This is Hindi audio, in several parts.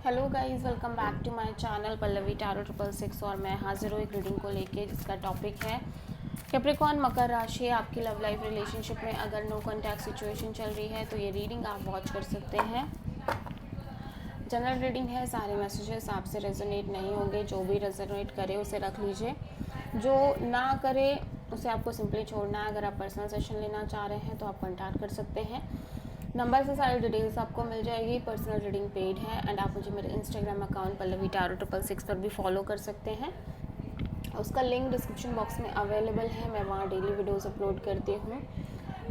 Hello guys, welcome back to my channel Pallavi tarot 666 और मैं हाजिर हूँ एक रीडिंग को लेके जिसका टॉपिक है कैप्रिकॉर्न मकर राशि। आपकी लव लाइफ रिलेशनशिप में अगर नो कॉन्टैक्ट सिचुएशन चल रही है तो ये रीडिंग आप वॉच कर सकते हैं। जनरल रीडिंग है, सारे मैसेजेस आपसे रेजोनेट नहीं होंगे। जो भी रेजोनेट करे उसे रख लीजिए, जो ना करे उसे आपको सिंपली छोड़ना है। अगर आप पर्सनल सेशन लेना चाह रहे हैं तो आप कॉन्टैक्ट कर सकते हैं। नंबर से सारी डिटेल्स आपको मिल जाएगी। पर्सनल रीडिंग पेड है एंड आप मुझे मेरे इंस्टाग्राम अकाउंट पल्लवी टैरो 666 पर भी फॉलो कर सकते हैं। उसका लिंक डिस्क्रिप्शन बॉक्स में अवेलेबल है। मैं वहाँ डेली वीडियोस अपलोड करती हूँ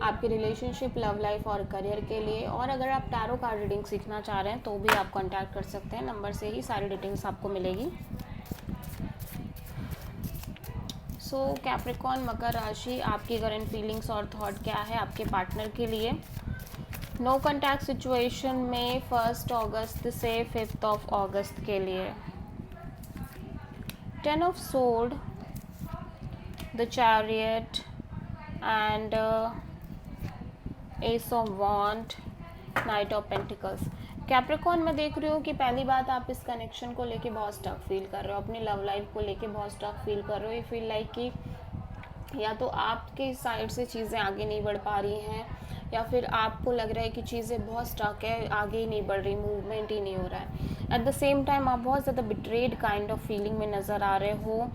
आपकी रिलेशनशिप, लव लाइफ और करियर के लिए। और अगर आप टैरो कार्ड रीडिंग सीखना चाह रहे हैं तो भी आप कॉन्टैक्ट कर सकते हैं। नंबर से ही सारी डिटेल्स आपको मिलेगी। सो कैप्रिकॉर्न मकर राशि, आपकी करंट फीलिंग्स और थॉट क्या है आपके पार्टनर के लिए। नो कॉन्टैक्ट सिचुएशन में 1 अगस्त से 5 अगस्त के लिए। 10 of sword, the chariot and ace of wand, knight of pentacles. Capricorn में देख रही हूँ कि पहली बात आप इस कनेक्शन को लेके बहुत स्टक फील कर रहे हो, अपनी लव लाइफ को लेके बहुत स्टक फील कर रहे हो। ये फील लाइक कि या तो आपके साइड से चीज़ें आगे नहीं बढ़ पा रही हैं या फिर आपको लग रहा है कि चीज़ें बहुत स्टक है, आगे ही नहीं बढ़ रही, मूवमेंट ही नहीं हो रहा है। एट द सेम टाइम आप बहुत ज़्यादा बिट्रेड काइंड ऑफ फीलिंग में नज़र आ रहे हो।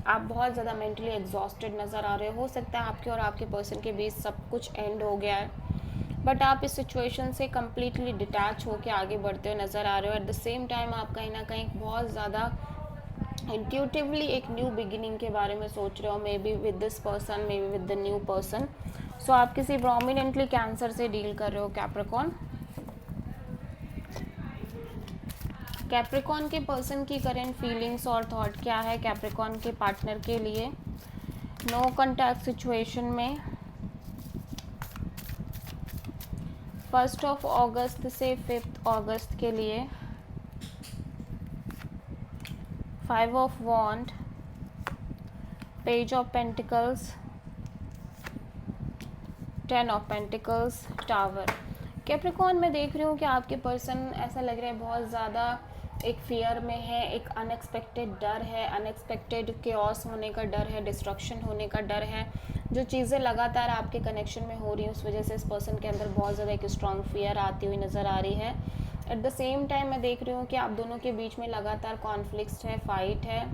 आप बहुत ज़्यादा मेंटली एग्जॉस्टेड नज़र आ रहे हो सकता है आपके और आपके पर्सन के बीच सब कुछ एंड हो गया है, बट आप इस सिचुएशन से कम्प्लीटली डिटैच होकर आगे बढ़ते हुए नज़र आ रहे हो। एट द सेम टाइम आप कहीं ना कहीं बहुत ज़्यादा इंट्यूटिवली एक न्यू बिगिनिंग के बारे में सोच रहे हो, maybe with this person, maybe with the new person. So आप किसी प्रोमिनेंटली कैंसर से डील कर रहे हो कैप्रिकॉर्न। कैप्रिकॉर्न के पर्सन की करंट फीलिंग्स और थॉट क्या है कैप्रिकॉर्न के पार्टनर के लिए नो कॉन्टैक्ट सिचुएशन में 1 अगस्त से 5 अगस्त के लिए। 5 of wand, page of pentacles, 10 of pentacles, tower. Capricorn में देख रही हूँ कि आपके पर्सन ऐसा लग रहा है बहुत ज़्यादा एक फियर में है, एक अनएक्सपेक्टेड डर है, अनएक्सपेक्टेड केओस होने का डर है, डिस्ट्रक्शन होने का डर है। जो चीज़ें लगातार आपके कनेक्शन में हो रही हैं उस वजह से इस पर्सन के अंदर बहुत ज़्यादा एक स्ट्रॉन्ग फियर आती हुई नज़र आ रही है। एट द सेम टाइम मैं देख रही हूँ कि आप दोनों के बीच में लगातार कॉन्फ्लिक्ट्स है, फाइट है,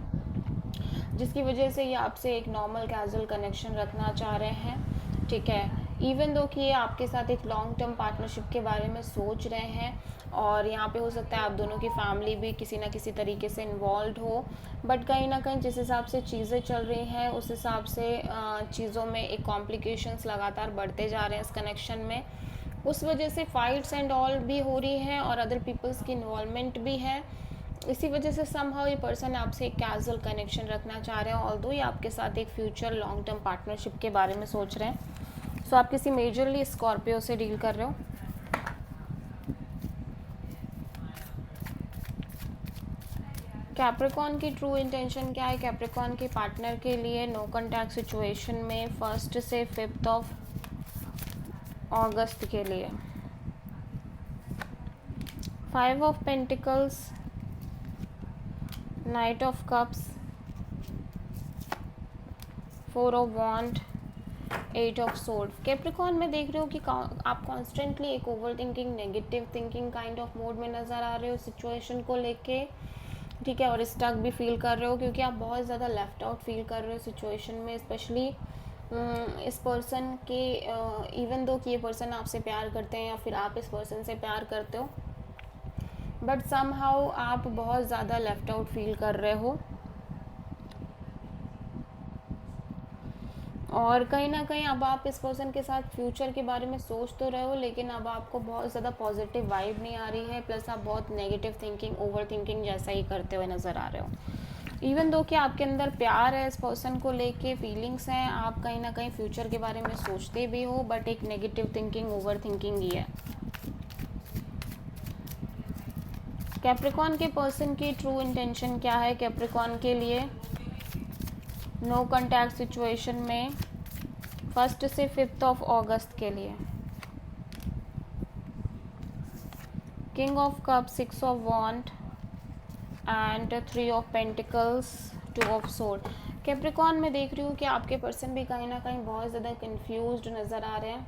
जिसकी वजह से ये आपसे एक नॉर्मल कैजुअल कनेक्शन रखना चाह रहे हैं। ठीक है, इवन दो कि ये आपके साथ एक लॉन्ग टर्म पार्टनरशिप के बारे में सोच रहे हैं और यहाँ पे हो सकता है आप दोनों की फैमिली भी किसी ना किसी तरीके से इन्वॉल्व हो, बट कहीं ना कहीं जिस हिसाब से चीज़ें चल रही हैं उस हिसाब से चीज़ों में एक कॉम्प्लिकेशंस लगातार बढ़ते जा रहे हैं इस कनेक्शन में। उस वजह से फाइट्स एंड ऑल भी हो रही हैं और अदर पीपल्स की इन्वॉल्वमेंट भी है। इसी वजह से समहाउ ये पर्सन आपसे एक कैजुअल कनेक्शन रखना चाह रहे हैं, ऑल्दो ये आपके साथ एक फ्यूचर लॉन्ग टर्म पार्टनरशिप के बारे में सोच रहे हैं। सो आप किसी मेजरली स्कॉर्पियो से डील कर रहे हो। कैप्रिकॉर्न की ट्रू इंटेंशन क्या है कैप्रिकॉर्न के पार्टनर के लिए नो कॉन्टैक्ट सिचुएशन में 1 से 5 अगस्त के लिए। 5 of pentacles, knight of cups, 4 of wand, 8 of sword. Capricorn में देख रहे हो कि आप कॉन्स्टेंटली एक over thinking, negative thinking kind of mode में नज़र आ रहे हो सिचुएशन को लेके। ठीक है, और स्टक भी फील कर रहे हो क्योंकि आप बहुत ज़्यादा लेफ्ट आउट फील कर रहे हो सिचुएशन में, स्पेशली इस पर्सन के इवन दो कि ये पर्सन आपसे प्यार करते हैं या फिर आप इस पर्सन से प्यार करते हो, बट समहाउ आप बहुत ज़्यादा लेफ्ट आउट फील कर रहे हो और कहीं ना कहीं अब आप इस पर्सन के साथ फ्यूचर के बारे में सोच तो रहे हो लेकिन अब आपको बहुत ज़्यादा पॉजिटिव वाइब नहीं आ रही है, प्लस आप बहुत नेगेटिव थिंकिंग, ओवर थिंकिंग जैसा ही करते हुए नज़र आ रहे हो। इवन दो कि आपके अंदर प्यार है इस पर्सन को लेके, फीलिंग्स हैं, आप कहीं ना कहीं फ्यूचर के बारे में सोचते भी हो, बट एक नेगेटिव थिंकिंग, ओवर थिंकिंग ही है। कैप्रिकॉर्न के पर्सन की ट्रू इंटेंशन क्या है कैप्रिकॉर्न के लिए नो कॉन्टैक्ट सिचुएशन में 1 से 5 अगस्त के लिए। King of cup, 6 of wand, and 3 of pentacles, 2 of sword. Capricorn में देख रही हूँ कि आपके पर्सन भी कहीं ना कहीं बहुत ज़्यादा कंफ्यूज्ड नज़र आ रहे हैं।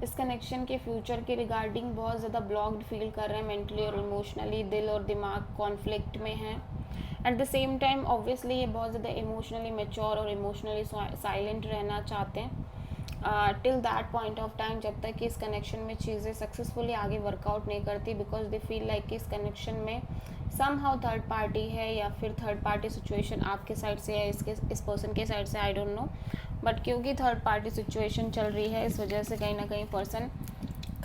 इस कनेक्शन के फ्यूचर के रिगार्डिंग बहुत ज़्यादा ब्लॉक्ड फील कर रहे हैं मेंटली और इमोशनली, दिल और दिमाग कॉन्फ्लिक्ट में हैं। At the same time obviously ये बहुत ज़्यादा इमोशनली मैच्योर और इमोशनली साइलेंट रहना चाहते हैं till that point of time, जब तक कि इस कनेक्शन में चीज़ें सक्सेसफुली आगे वर्कआउट नहीं करती, बिकॉज दे फील लाइक कि इस कनेक्शन में सम हाउ थर्ड पार्टी है या फिर थर्ड पार्टी सिचुएशन आपके साइड से है, इस पर्सन के साइड से, आई डोंट नो। बट क्योंकि थर्ड पार्टी सिचुएशन चल रही है, इस वजह से कहीं ना कहीं पर्सन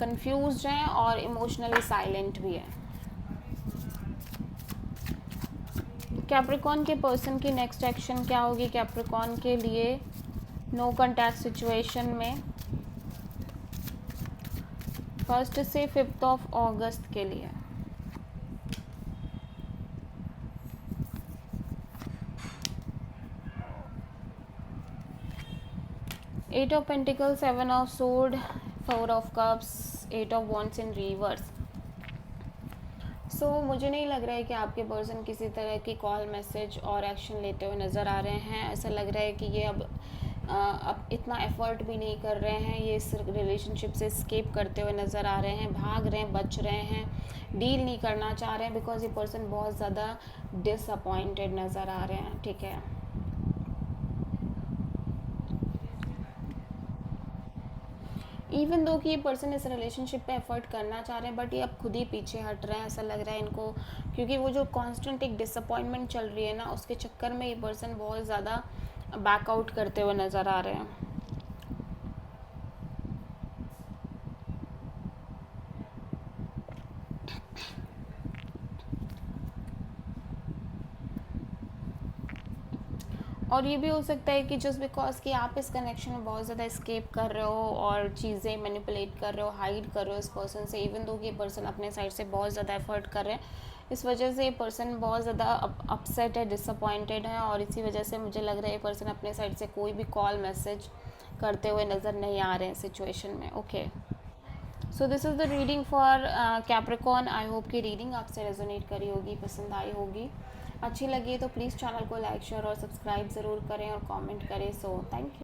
कंफ्यूज हैं और इमोशनली साइलेंट भी है। कैप्रिकॉर्न के पर्सन की नेक्स्ट एक्शन क्या होगी कैप्रिकॉर्न के लिए नो कॉन्टैक्ट सिचुएशन में 1 से 5 ऑफ अगस्त के लिए? Eight of pentacles, 7 of sword, 4 of cups, 8 of wands in reverse. So मुझे नहीं लग रहा है कि आपके पर्सन किसी तरह की कॉल, मैसेज और एक्शन लेते हुए नज़र आ रहे हैं। ऐसा लग रहा है कि ये अब इतना एफर्ट भी नहीं कर रहे हैं, ये इस रिलेशनशिप से स्केप करते हुए नज़र आ रहे हैं, भाग रहे हैं, बच रहे हैं, डील नहीं करना चाह रहे हैं, बिकॉज ये पर्सन बहुत ज़्यादा डिसअपॉइंटेड नज़र आ रहे हैं। ठीक है, इवन दो कि ये पर्सन इस रिलेशनशिप पे एफर्ट करना चाह रहे हैं, बट ये अब खुद ही पीछे हट रहे हैं, ऐसा लग रहा है इनको, क्योंकि वो जो कांस्टेंट एक डिसअपॉइंटमेंट चल रही है ना, उसके चक्कर में ये पर्सन बहुत ज़्यादा बैकआउट करते हुए नज़र आ रहे हैं। और ये भी हो सकता है कि जस्ट बिकॉज कि आप इस कनेक्शन में बहुत ज़्यादा स्केप कर रहे हो और चीज़ें मैनिपुलेट कर रहे हो, हाइड कर रहे हो इस पर्सन से, इवन दो कि ये पर्सन अपने साइड से बहुत ज़्यादा एफर्ट कर रहे हैं, इस वजह से ये पर्सन बहुत ज़्यादा अपसेट है, डिसअपॉइंटेड है, और इसी वजह से मुझे लग रहा है ये पर्सन अपने साइड से कोई भी कॉल, मैसेज करते हुए नज़र नहीं आ रहे हैं सिचुएशन में। Okay, so this is the reading for Capricorn. I hope कि रीडिंग आपसे रेजोनेट करी होगी, पसंद आई होगी। अच्छी लगी तो प्लीज़ चैनल को लाइक, शेयर और सब्सक्राइब ज़रूर करें और कमेंट करें। So thank you.